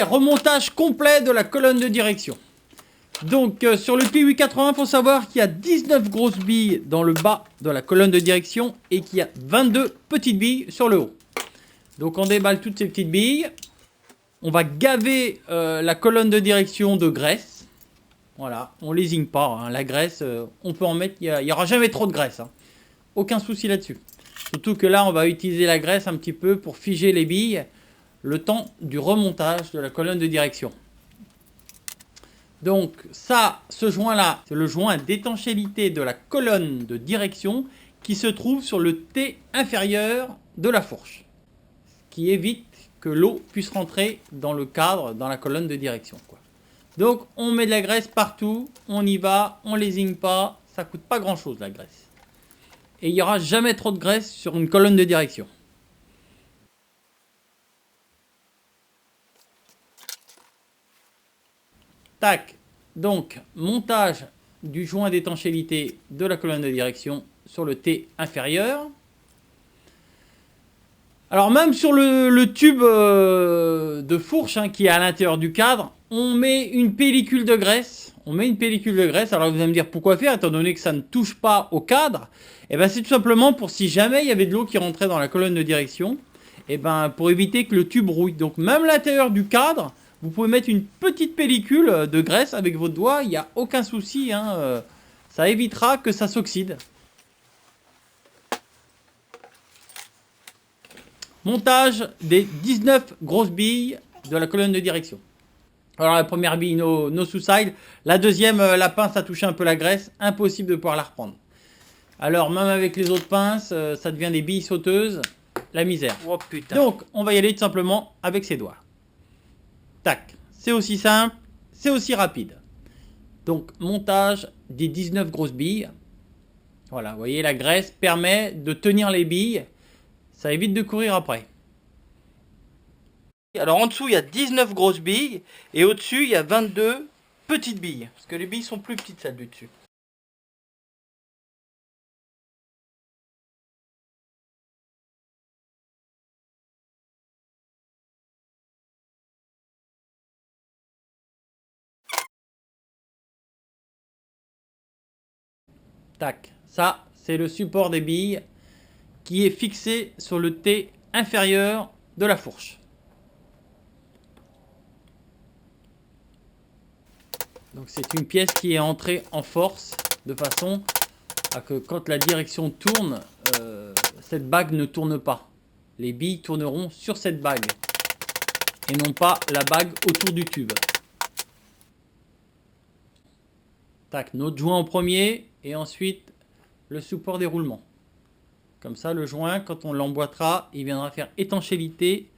remontage complet de la colonne de direction. Donc sur le P880, il faut savoir qu'il y a 19 grosses billes dans le bas de la colonne de direction et qu'il y a 22 petites billes sur le haut. Donc on déballe toutes ces petites billes. On va gaver la colonne de direction de graisse. Voilà, on lésine pas, hein. La graisse, on peut en mettre, il n'y aura jamais trop de graisse, hein. Aucun souci là-dessus. Surtout que là, on va utiliser la graisse un petit peu pour figer les billes le temps du remontage de la colonne de direction. Donc ça, ce joint-là, c'est le joint d'étanchéité de la colonne de direction qui se trouve sur le T inférieur de la fourche. Ce qui évite que l'eau puisse rentrer dans le cadre, dans la colonne de direction, quoi. Donc on met de la graisse partout, on y va, on lésine pas, ça coûte pas grand-chose la graisse. Et il n'y aura jamais trop de graisse sur une colonne de direction. Tac, donc montage du joint d'étanchéité de la colonne de direction sur le T inférieur. Alors même sur le tube de fourche, hein, qui est à l'intérieur du cadre, on met une pellicule de graisse. Alors vous allez me dire pourquoi faire étant donné que ça ne touche pas au cadre. Et ben c'est tout simplement pour si jamais il y avait de l'eau qui rentrait dans la colonne de direction, et ben pour éviter que le tube rouille. Donc même à l'intérieur du cadre, vous pouvez mettre une petite pellicule de graisse avec votre doigt, il n'y a aucun souci, hein, ça évitera que ça s'oxyde. Montage des 19 grosses billes de la colonne de direction. Alors la première bille, no suicide. La deuxième, la pince a touché un peu la graisse, impossible de pouvoir la reprendre. Alors même avec les autres pinces, ça devient des billes sauteuses, la misère. Oh putain. Donc on va y aller tout simplement avec ses doigts. Tac, c'est aussi simple, c'est aussi rapide. Donc montage des 19 grosses billes. Voilà, vous voyez, la graisse permet de tenir les billes. Ça évite de courir après. Alors en dessous, il y a 19 grosses billes. Et au-dessus, il y a 22 petites billes. Parce que les billes sont plus petites, celles du dessus. Tac. Ça, c'est le support des billes qui est fixé sur le T inférieur de la fourche. Donc c'est une pièce qui est entrée en force de façon à que quand la direction tourne, cette bague ne tourne pas. Les billes tourneront sur cette bague et non pas la bague autour du tube. Tac, notre joint en premier et ensuite le support des roulements. Comme ça, le joint, quand on l'emboîtera, il viendra faire étanchéité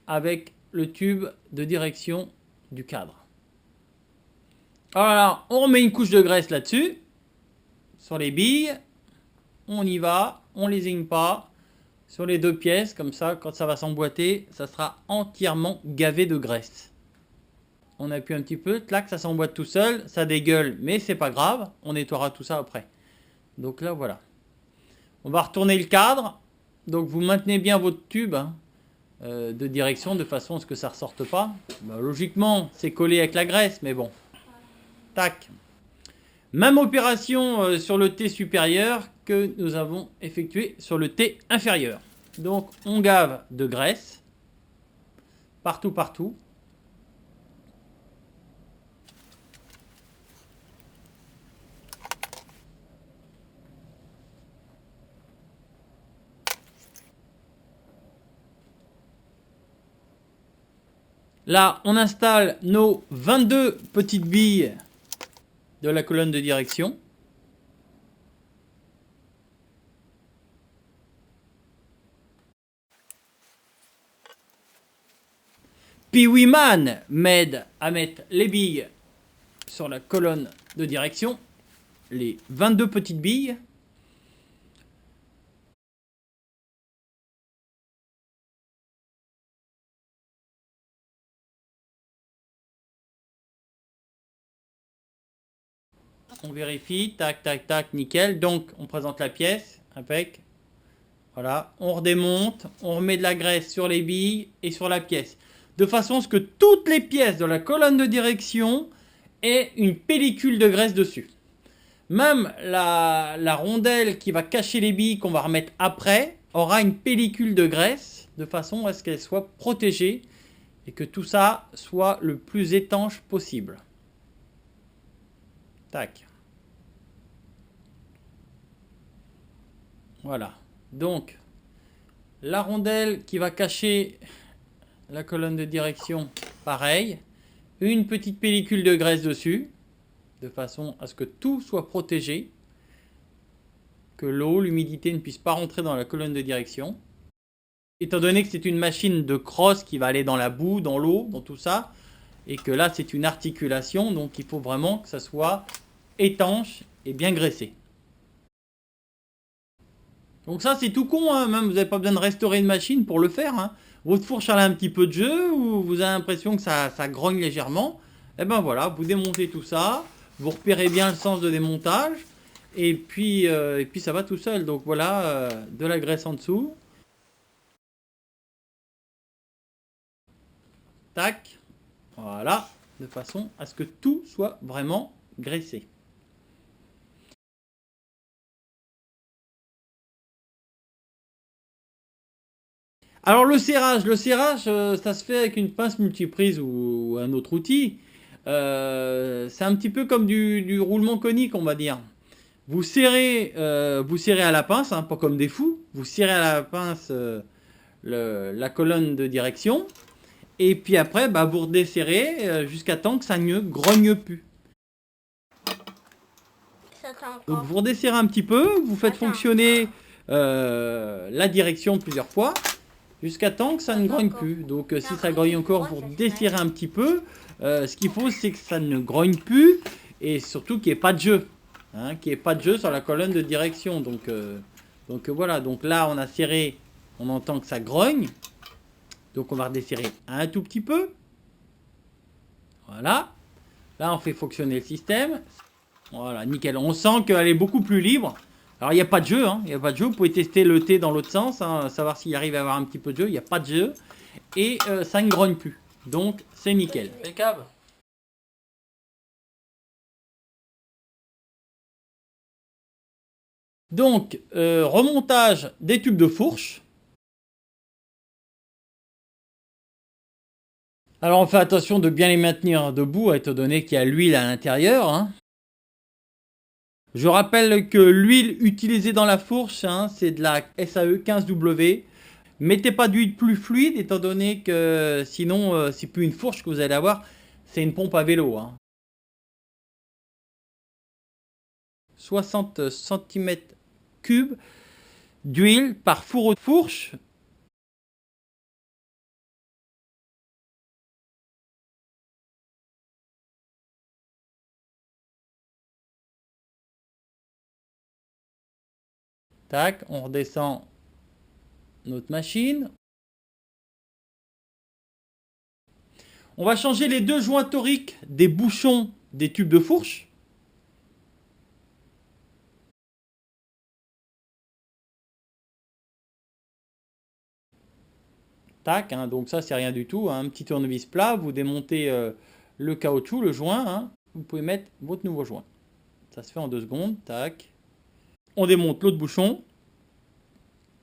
avec le tube de direction du cadre. Alors, on remet une couche de graisse là-dessus, sur les billes. On y va, on ne lésine pas. Sur les deux pièces, comme ça, quand ça va s'emboîter, ça sera entièrement gavé de graisse. On appuie un petit peu, clac, ça s'emboîte tout seul, ça dégueule, mais c'est pas grave, on nettoiera tout ça après. Donc là, voilà. On va retourner le cadre. Donc vous maintenez bien votre tube, hein, de direction de façon à ce que ça ne ressorte pas. Bah, logiquement, c'est collé avec la graisse, mais bon. Tac. Même opération sur le T supérieur que nous avons effectué sur le T inférieur. Donc on gave de graisse. Partout, partout. Là, on installe nos 22 petites billes de la colonne de direction. Piwiman m'aide à mettre les billes sur la colonne de direction, les 22 petites billes. On vérifie, tac, tac, tac, nickel. Donc, on présente la pièce, impec. Voilà, on redémonte, on remet de la graisse sur les billes et sur la pièce. de façon à ce que toutes les pièces de la colonne de direction aient une pellicule de graisse dessus. Même la rondelle qui va cacher les billes qu'on va remettre après aura une pellicule de graisse de façon à ce qu'elle soit protégée et que tout ça soit le plus étanche possible. Tac. Voilà. Donc, la rondelle qui va cacher la colonne de direction, pareil. Une petite pellicule de graisse dessus, de façon à ce que tout soit protégé, que l'eau, l'humidité ne puisse pas rentrer dans la colonne de direction. Étant donné que c'est une machine de crosse qui va aller dans la boue, dans l'eau, dans tout ça, et que là c'est une articulation, donc il faut vraiment que ça soit étanche et bien graissé. Donc ça c'est tout con, hein. Même vous n'avez pas besoin de restaurer une machine pour le faire, hein. Votre fourche elle a un petit peu de jeu, ou vous avez l'impression que ça grogne légèrement, et ben voilà, vous démontez tout ça, vous repérez bien le sens de démontage, et puis ça va tout seul. Donc voilà, de la graisse en dessous. Tac, voilà, de façon à ce que tout soit vraiment graissé. Alors le serrage, ça se fait avec une pince multiprise ou un autre outil. C'est un petit peu comme du roulement conique, on va dire. Vous serrez à la pince, hein, pas comme des fous. Vous serrez à la pince la colonne de direction. Et puis après, bah, vous redesserrez jusqu'à temps que ça ne grogne plus. Donc vous redesserrez un petit peu, vous faites fonctionner la direction plusieurs fois, jusqu'à temps que ça ne grogne plus. Donc si ça grogne encore, vous desserrez un petit peu. Ce qu'il faut, c'est que ça ne grogne plus, et surtout qu'il n'y ait pas de jeu. Hein, qu'il n'y ait pas de jeu sur la colonne de direction. Donc voilà, donc là on a serré, on entend que ça grogne. Donc on va redesserrer un tout petit peu. Voilà. Là on fait fonctionner le système. Voilà, nickel. On sent qu'elle est beaucoup plus libre. Alors il n'y a pas de jeu, hein. Il n'y a pas de jeu. Vous pouvez tester le thé dans l'autre sens, hein, savoir s'il arrive à avoir un petit peu de jeu. Il n'y a pas de jeu. Et ça ne grogne plus. Donc c'est nickel. Impeccable. Donc, remontage des tubes de fourche. Alors on fait attention de bien les maintenir debout, étant donné qu'il y a l'huile à l'intérieur, hein. Je rappelle que l'huile utilisée dans la fourche, hein, c'est de la SAE 15W. Mettez pas d'huile plus fluide, étant donné que sinon, c'est plus une fourche que vous allez avoir, c'est une pompe à vélo, hein. 60 cm3 d'huile par fourreau de fourche. Tac, on redescend notre machine. On va changer les deux joints toriques des bouchons des tubes de fourche. Tac, hein, donc ça c'est rien du tout, hein, un petit tournevis plat, vous démontez le caoutchouc, le joint, hein, vous pouvez mettre votre nouveau joint. Ça se fait en 2 secondes, tac. On démonte l'autre bouchon,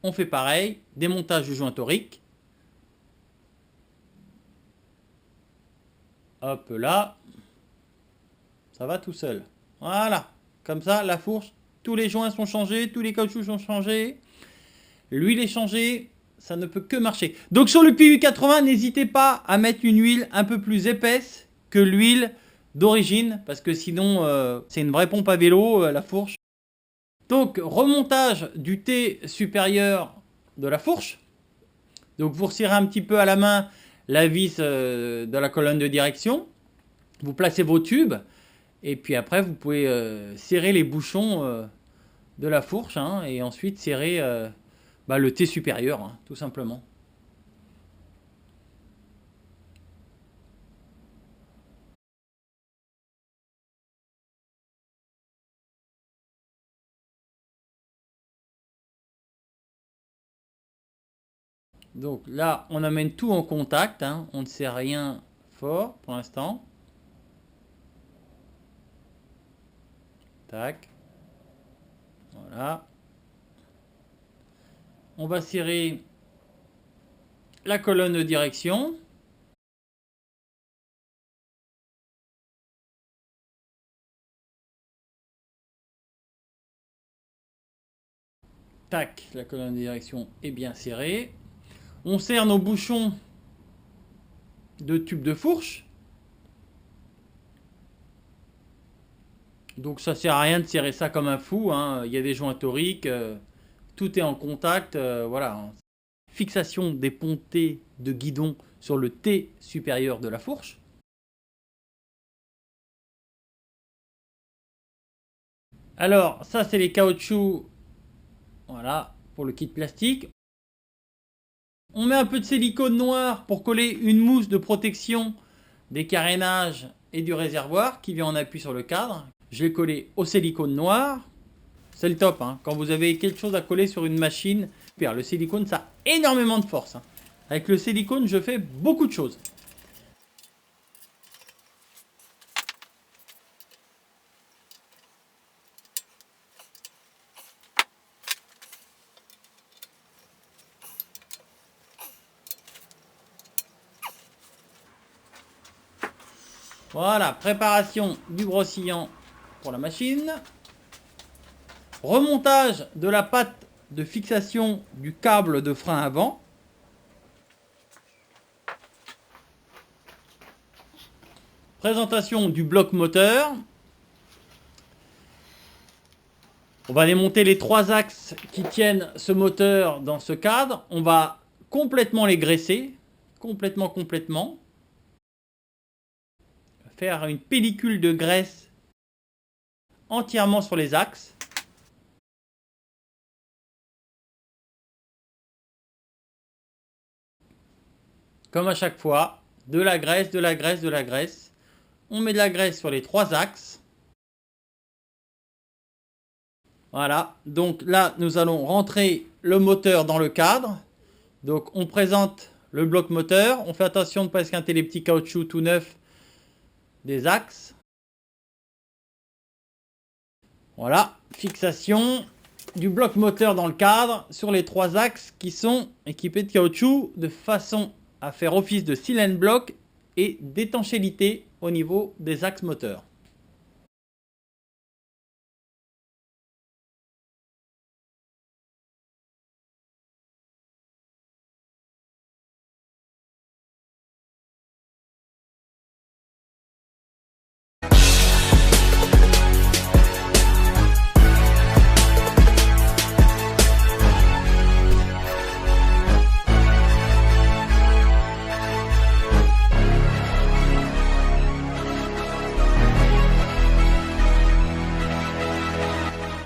on fait pareil, démontage du joint torique. Hop là, ça va tout seul. Voilà, comme ça la fourche, tous les joints sont changés, tous les caoutchoucs sont changés, l'huile est changée, ça ne peut que marcher. Donc sur le PU 80, n'hésitez pas à mettre une huile un peu plus épaisse que l'huile d'origine, parce que sinon c'est une vraie pompe à vélo, la fourche. Donc remontage du T supérieur de la fourche. Donc vous resserrez un petit peu à la main la vis de la colonne de direction. Vous placez vos tubes, et puis après vous pouvez serrer les bouchons de la fourche, hein, et ensuite serrer le T supérieur, hein, tout simplement. Donc là, on amène tout en contact, hein. On ne sait rien fort pour l'instant. Tac. Voilà. On va serrer la colonne de direction. Tac, la colonne de direction est bien serrée. On serre nos bouchons de tube de fourche. Donc ça sert à rien de serrer ça comme un fou, hein. Il y a des joints toriques, tout est en contact, voilà. Fixation des pontées de guidon sur le T supérieur de la fourche. Alors ça c'est les caoutchoucs, voilà, pour le kit plastique. On met un peu de silicone noir pour coller une mousse de protection des carénages et du réservoir qui vient en appui sur le cadre. Je l'ai collé au silicone noir. C'est le top, hein. Quand vous avez quelque chose à coller sur une machine, le silicone, ça a énormément de force, hein. Avec le silicone, je fais beaucoup de choses. Voilà, préparation du brossillon pour la machine. Remontage de la patte de fixation du câble de frein avant. Présentation du bloc moteur. On va démonter les 3 axes qui tiennent ce moteur dans ce cadre. On va complètement les graisser. Complètement. Faire une pellicule de graisse entièrement sur les axes. Comme à chaque fois, de la graisse. On met de la graisse sur les 3 axes. Voilà, donc là, nous allons rentrer le moteur dans le cadre. Donc, on présente le bloc moteur. On fait attention de ne pas esquinter les petits caoutchoucs tout neufs des axes. Voilà, fixation du bloc moteur dans le cadre sur les 3 axes qui sont équipés de caoutchouc de façon à faire office de seal and block et d'étanchéité au niveau des axes moteurs.